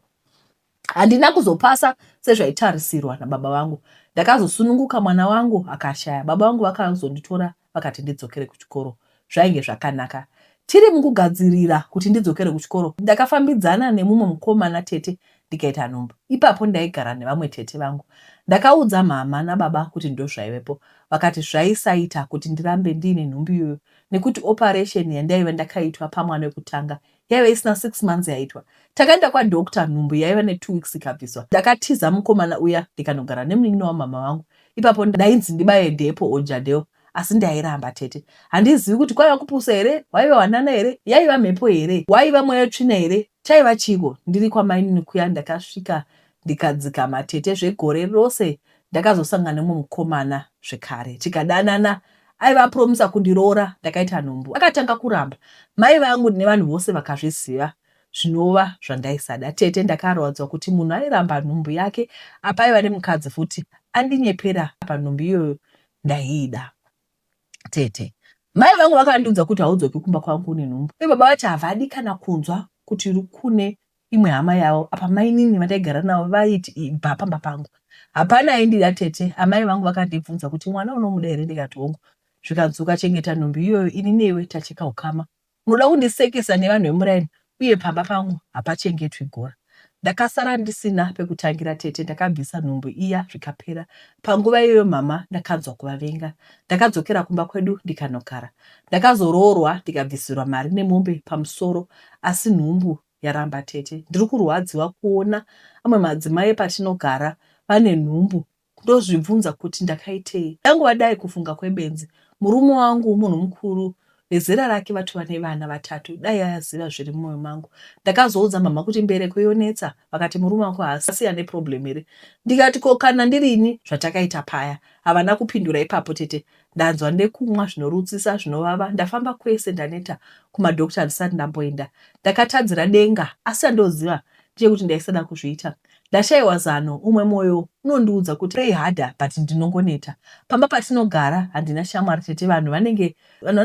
Handina kuzopasa sezvaitarisirwa nababa vangu. Ndakazosununguka mwana wangu akashaya. Baba vangu vakazonditora vakati ndidzokere kuchikoro. Zvainge zvakanaka. Tiri mukugadzirira kuti ndidzokere kuchikoro, ndakafambidzana nemumwe mukomana tete ndikaita nhumbu. Ipapo ndaigara nevamwe tete vangu. Ndakaudza mama nababa kuti ndozvaivepo. Vakati zvaisaita kuti ndirambe ndine nhumbu iyoyo, nekuti operation yandaiva ndakaitwa pamwana wekutanga yaiva isina 6 months yaitwa. Takaenda kwadokta, nhumbu yaiva ne2 weeks ikabviswa. Ndakatiza mukomana uya ndikanogara nemunin'ina wamama vangu. Ipapo ndainzi ndibaye dhepo ojadeo, asi ndairamba tete. Handizivi kuti kwaiva kupusa here, waiva wanana here, yaiva mhepo here, waiva mweya tsvina here, chaiva chiko. Ndiri kwamainini kuya ndakasvika ndikadzikama tete zvegore rose. Ndakazosangana nemumwe mukomana zvekare tikadanana. Aiva promisa kundiroora, ndakaita nhumbu. Akatanga kuramba. Mai vangu nevanhu vose vakazviziva zvinova zvandaisada. Tete ndakarwadzwa kuti munhu airamba nhumbu yake, apa aiva nemukadzi futi andinyepera panhumbu iyoyo ndaiida. Tete mai vangu vakandiudza kuti haudzoki kumba kwangu nenhumbu. Uye baba vati havadi kana kunzwa kuti kune imwe hama yavo. Apa mainini vandaigara navo vaiti ibva pamba pangu. Hapana aindida tete. Amai vangu vakandibvunza kuti mwana unomuda here, ndikati hongu. Zvikanzi ukachengeta nhumbu iyoyo ini newe tacheka ukama. Unoda kundisekesa nevanhu vemuraini, uye pamba pangu hapachengetwi gora. Ndakasara ndisina pekutangira tete. Ndakabvisa nhumbu iya zvikapera. Panguva iyoyo mama ndakanzwa kuvavenga. Ndakadzokera kumba kwedu ndikanogara. Ndakazoroorwa ndikabvisirwa mari nemombe pamusoro, asi nhumbu yaramba tete. Ndiri kurwadziwa kuona amwe madzimai patinogara vane nhumbu. Ndozvibvunza kuti ndakaitei. Yangu vadai kufunga kwebenzi. Murume wangu munhu mukuru vezera rake vatu vane vana 3, dai ayaziva zviri mumwoyo mangu. Ndakazoudza mama kuti mbereko yonetsa. Vakati murume wako haasi ane problem here. Ndikati ko kana ndirini zvatakaita paya. Havana kupindura ipapo tete. Ndanzwa ndekumwa zvinorutsisa zvinovava. Ndafamba kwese ndaneta kumadokta ndisati ndamboenda. Ndakatadzira denga asi andoziva ndiye kuti ndaisada kuzviita. ndashayiwa zano umwe mwoyo unondiudza kuti pray harder but ndinongoneta. Pamba patinogara handina shamwari tete, vanhu vanenge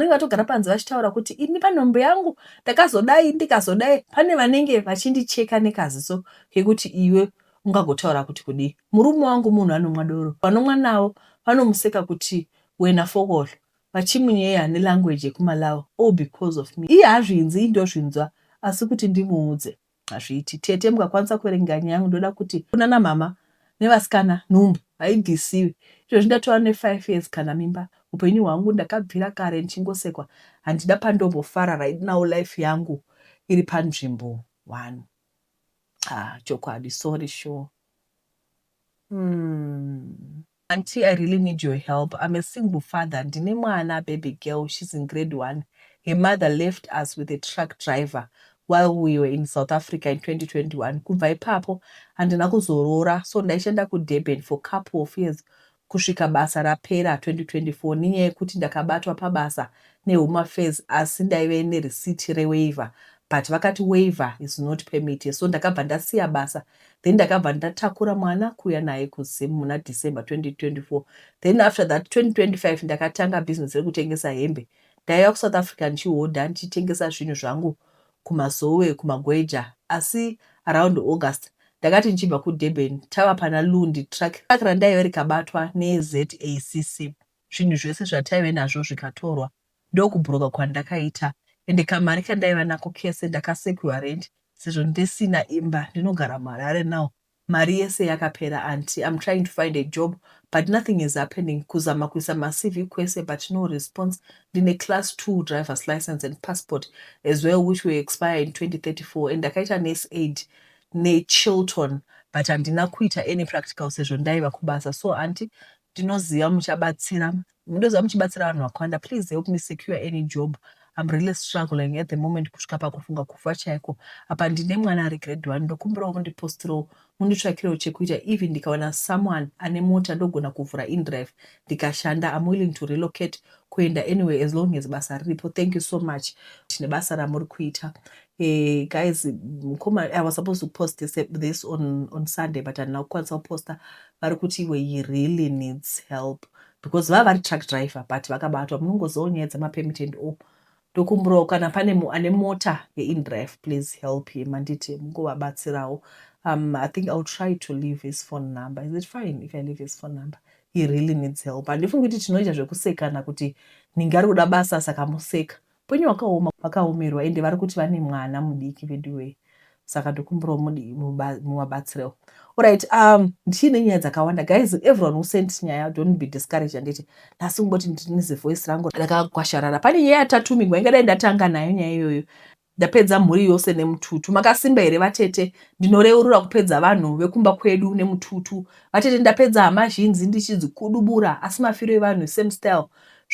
vatogara panze vachitaura kuti ini panhombe yangu ndakazodai ndikazodai. Pane vanenge vachindicheka nekaziso kekuti iwe ungagotaura kuti kudii. Murume wangu munhu anomwa doro, vanomwa nawo vanomuseka kuti wena fokolo, vachimunyeya nelanguage yekuMalawi, all because of me. Iye hazvinzi indozvinzwa, asi kuti ndimuudze hazviiti. Tete mukakwanisa kuverenga nyaya yangu, ndoda kuti kuna namama nevasikana nhumbu haibvisiwi. Izvozvi ndatova ne5 years kana mimba. Upenyu hwangu ndakabvira kare ndichingosekwa, handida pandombofara right now life yangu iri panzvimbo 1. Chokwadi, sorry sure. Auntie, I really need your help. I'm a single father. Ndine mwana, baby girl. She's in grade 1. Her mother left us with a truck driver while we were in South Africa in 2021. Kubva ipapo handina kuzorora, so ndaishanda kuDurban for a couple of years kusvika basa rapera 2024 nenyaya yekuti ndakabatwa pabasa neHome Affairs asi ndaive nereceipt rewaiver, but vakati waiver is not permitted, so ndakabva ndasiya basa. Then ndakabva ndatakura mwana kuuya naye kuZim muna December 2024. Then after that 2025 ndakatanga business rekutengesa hembe. Ndaiya kuSouth Africa ndichihodha ndichitengesa zvinhu zvangu kumazowe kumagweja, asi around August ndakati ndichibva kuDurban tava pana Lundi truck randaiva rikabatwa neZACC, zvinhu zvese zvataive nazvo zvikatorwa. Ndokubhuruka kwandakaita, ende kamari kandaiva nako kese ndakasekiwa rent, sezvo ndisina imba, ndinogara muHarare now. Mari yese yakapera auntie. I'm trying to find a job but nothing is happening. Kuzama kuisa maCV kwese but no response. Ndine class 2 driver's license and passport as well, which will expire in 2034, and ndakaita nurse-aid neChilton but handina kuita any practical sezvo ndaiva kubasa. So auntie, ndinoziva muchabatsira vanhu vakawanda. Please help me secure any job. I'm really struggling at the moment kusvika pakufunga kufa chaiko. Apa ndine mwana ari grade 1, ndokumbirawo mundipostirawo munditsvakirewo chekuita. Even ndikawana someone ane mota ndogona kuvhura InDrive ndikashanda, I'm willing to relocate kuenda anywhere as long as basa riripo. Thank you so much tine basa ramuri kuita. Guys, I was supposed to post this on Sunday but handina kukwanisa kuposta. Vari kuti he really needs help because vava vari truck driver but vakabatwa. Munongozivawo nyaya dzamapermit and all. Ndokumbirawo kana pane ane mota yeInDrive, please help him. Anditi mungovabatsirawo. I think I'll try to leave his phone number. Is it fine if I leave his phone number? He really needs help. Handifungi kuti tinoita zvekusekana kuti ninge ari kuda basa saka museka. Upenyu hwakaoma, vakaomerwa ende vari kuti vane mwana mudiki veduwe. Saka ndokumbirawo muvabatsirewo. Alright, ndichine nyaya dzakawanda. Guys, everyone who sent nyaya, don't be discouraged. Anditi nhasi kungoti ndinize voice rangu rakagwasharara. Pane nyaya yatatumigwa ingadai ndatanga nayo nyaya iyoyo. Ndapedza mhuri yose nemututu. Makasimba here vatete? Ndinoreurura kupedza vanhu vekumba kwedu nemututu. Vatete ndapedza hama zhinji ndichidzikudubura, asi mafiro evanhu same style.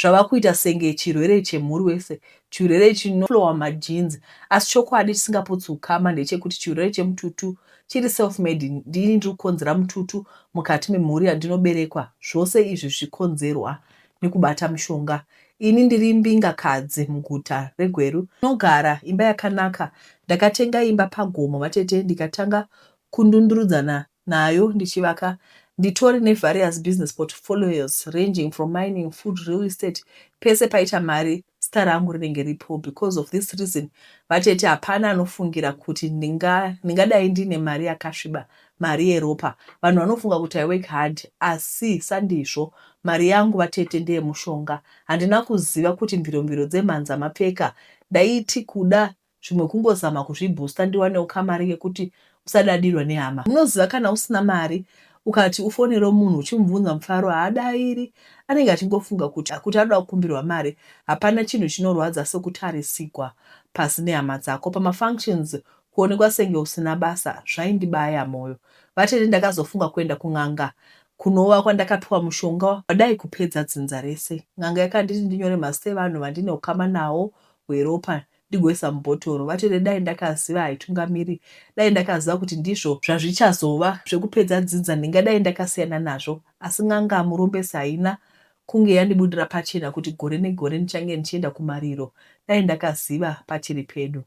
Zvava kuita senge chirwere chemhuri wese, chirwere chinoflowa majinzi. Asi chokwadi chisingaputsi kukama ndechekuti chirwere chemututu chiri self made. Ndini ndiri kukonzera mututu mukati memhuri yandinoberekwa. Zvose izvi zvikonzerwa nekubata mishonga. Ini ndiri mbingakadzi muguta reGweru. Ndinogara imba yakanaka. Ndakatenga imba pagomo vatete, ndikatanga kundundurudzana nayo ndichivaka. Nditori nevarious business portfolios ranging from mining, food, real estate. Pese paita mari star rangu rinenge ripo. Because of this reason vatete hapana anofungira kuti ndingadai ndine mari yakasviba, mari yeropa. Vanhu vanofunga kuti I work hard, asi sandizvo. Mari yangu vatete ndeye mushonga. Handina kuziva kuti mviromviro dzemhanza mapfeka. Ndaiti kuda zvimwe kungozama kuzviboosta ndiwanewo kamari yekuti usadadirwa nehama. Unoziva kana usina mari ukati ufonero munhu uchimubvunza mufaro haadairi, anenge achingofunga kuti anoda kukumbirwa mari. Hapana chinhu chinorwadza sekutarisikwa pasi nehama dzako. Pamafunctions kuonekwa senge usina basa zvaindibaya moyo. Vatete ndakazofunga kuenda kun'anga kunova kwandakapiwa mushonga wadai kupedza dzinza rese. N'anga yakanditi ndinyore mazita evanhu vandine ukama nawo hweropa ndigoisa mubhotoro. Vatete dai ndakaziva haitungamiri, dai ndakaziva kuti ndizvo zvazvichazova zvekupedza dzinza, ndingadai ndakasiyana nazvo. Asi n'anga murumbesi haina kunge yandibudira pachena kuti gore negore ndichange ndichienda kumariro dai ndakaziva pachiri pedu.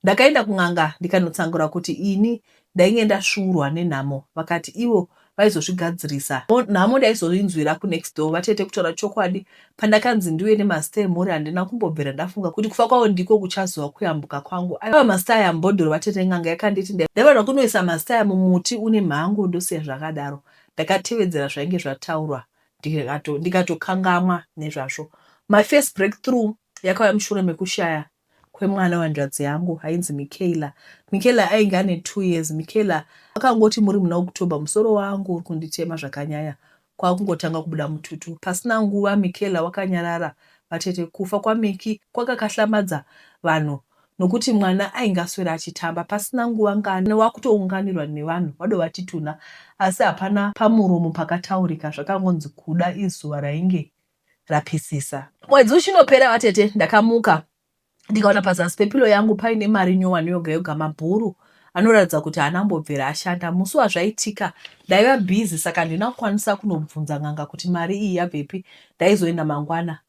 Ndakaenda kun'anga ndikanotsangura kuti ini ndainge ndasvuurwa nenhamo. Vakati ivo vaizozvigadzirisa. Nhamo ndaizozvinzwira kunext door vatete kutaura chokwadi. Pandakanzi ndiuye nemazita emhuri handina kumbobvira ndafunga kuti kufa kwavo ndiko kuchazova kuyambuka kwangu. Aiva mazita aya mbhodhoro vatete n'anga yakanditi ndaivanwa kunoisa mazita aya mumuti une mhango ndosiya zvakadaro. Ndakatevedzera zvainge zvataurwa ndikatokangamwa nezvazvo. My first breakthrough yakauya mushure mekushaya kwemwana wanzvadzi yangu ainzi Michaela. Michaela ainge ane 2 years. Michaela akangoti muri muna October musoro wangu uri kunditema zvakanyanya kwakungotanga kubuda mututu. Pasina nguva Michaela wakanyarara. Vatete kufa kwaMiki kwakakahlamadza vanhu nokuti mwana ainge aswera achitamba. Pasina nguva ngani wakutounganirwa nevanhu vadovatituna asi hapana pamuromo pakataurika zvakangonzi kuda izuva rainge rapisisa. Mwedzi uchinopera vatete ndakamuka ndikaona pazasi pepilo yangu paine mari nyowani yoga yoga mabhuru anoratidza kuti haanambobvira ashanda. Musi wazvaitika ndaiva bhizi saka handina kukwanisa kunobvunza n'anga kuti mari iyi yabvepi. Ndaizoenda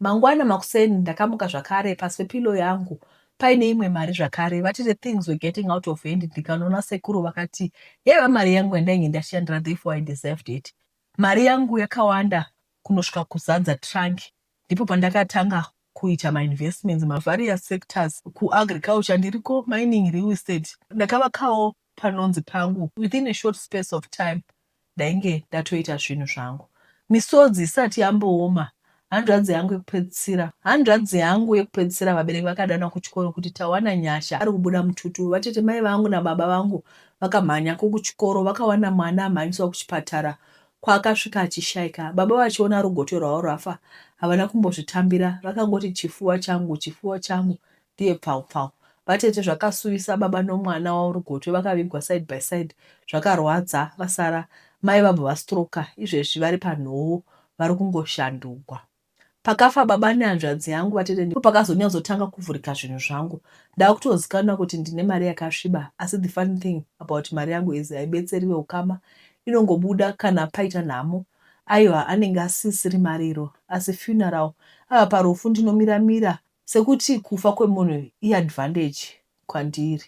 mangwana makuseni ndakamuka zvakare pasi pepilo yangu paine imwe mari zvakare. Vatete things were getting out of hand. Ndikanoona sekuru vakati yaiva mari yangu yandainge ndashandira, therefore I deserved it. Mari yangu yakawanda kunosvika kuzadza trunk. Ndipo pandakatanga kuita ma-investments ma-various sectors. Ku-agriculture ndiriko, mining, real estate. Ndakavakawo panonzi pangu. Within a short space of time ndainge ndatoita zvinhu zvangu. Misodzi isati yambooma. Hanzvadzi yangu yekupedzisira vabereki vakadana kuchikoro kuti tawana nyasha ari kubuda mututu. Vatete mai vangu nababa vangu vakamhanya kuchikoro vakawana mwana amhanyiswa kuchipatara kwaakasvika achishayika. Baba vachiona rugoto rwavo rwafa havana kumbozvitambira. Vakangoti chifuva changu ndiye pfau. Vatete zvakasuvisa baba nomwana wavo rugoto vakavigwa side by side. Zvakarwadza vasara mai vabva vastroka. Izvezvi vari panhoo vari kungoshandugwa. Pakafa baba nehanzvadzi yangu vatete ndipo pakazonyazotanga kuvhurika zvinhu zvangu. Ndakutozikanwa kuti ndine mari yakasviba. Asi the funny thing about mari yangu is haibetseriwe ukama. Inongobuda kana paita nhamo. Aiwa anenge asisiri mariro. Asi funeral ava parufu ndinomiramira sekuti kufa kwemunhu iadvantage kwandiri.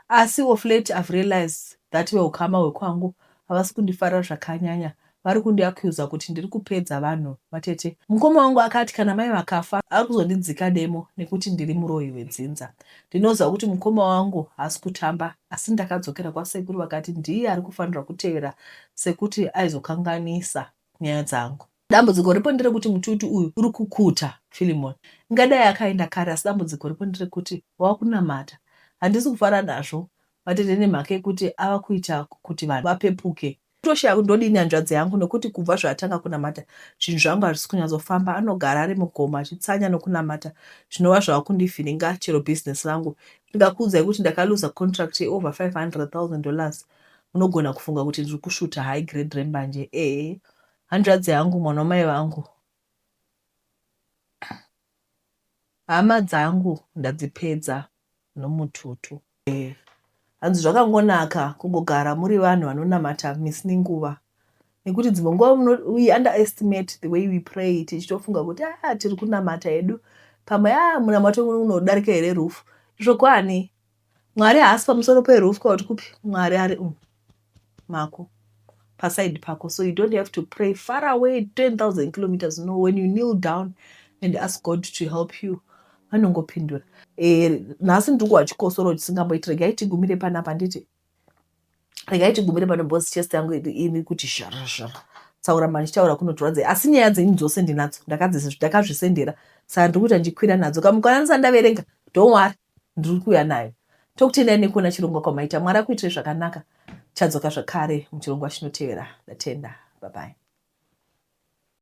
Asi of late I've realized that weukama hwekwangu havasi kundifarira zvakanyanya. Vari kundiakuza kuti ndiri kupedza vanhu. Vatete mukoma wangu akati kana mai vakafa ari kuzondidzika demo nekuti ndiri muroyi wedzinza. Ndinoziva kuti mukoma wangu haasi kutamba asi ndakadzokera kwasekuru vakati ndiye ari kufanira kutevera sekuti aizokanganisa nyaya dzangu. Dambudziko ripo nderekuti mututu uyu uri kukuta Philemon. Ngadai akaenda kare asi dambudziko ripo nderekuti wakunamata. Handisi kufara nazvo vatete nemhaka yekuti ava kuita kuti vanhu vapepuke. Toshaya ndodini hanzvadzi yangu nokuti kubva zvatanga kunamata zvinhu zvangu hazvisi kunyatsofamba. Anogara ari mugoma achitsanya nokunamata zvinova zvava kundivhiringa chero business rangu. Ndikakuudzai kuti ndakaluza contract over $500,000. Unogona kufunga kuti ndiri kushuta high grade rembanje. Hanzvadzi yangu mwana wamai vangu. Hama dzangu ndadzipedza nomututu. Hanzi zvakangonaka kungogara muri vanhu vanonamata misi nenguva. Nekuti dzimwe nguva we underestimate the way we pray tichitofunga kuti tiri kunamata hedu. Pamwe munamato unodarika here rufu. Zvokwani Mwari haasi pamusoro perufu kuti kupi Mwari ari mako paside pako. So you don't have to pray far away 10,000 kilometers. No, when you kneel down and ask God to help you, anongopindura. Nhasi ndikuwa chikosoro chisingamboiti regai tigumire panapa nditi. Regai tigumire pano boss chest yangu ini kuti shara. Tsaura manichitaura kunotoradza. Asi nyaya dzenyu dzose ndinadzo. Ndakazvisendera. Saka ndikuti ndikwira nadzo. Kamukwanisa ndaverenga. Don't worry. Ndiri kuuya nayo. Tokutendai nekuona chirongwa kwamaita. Mwari akuitire zvakanaka. Chadzoka zvakare muchirongwa chinotevera. Ndatenda. Bye bye.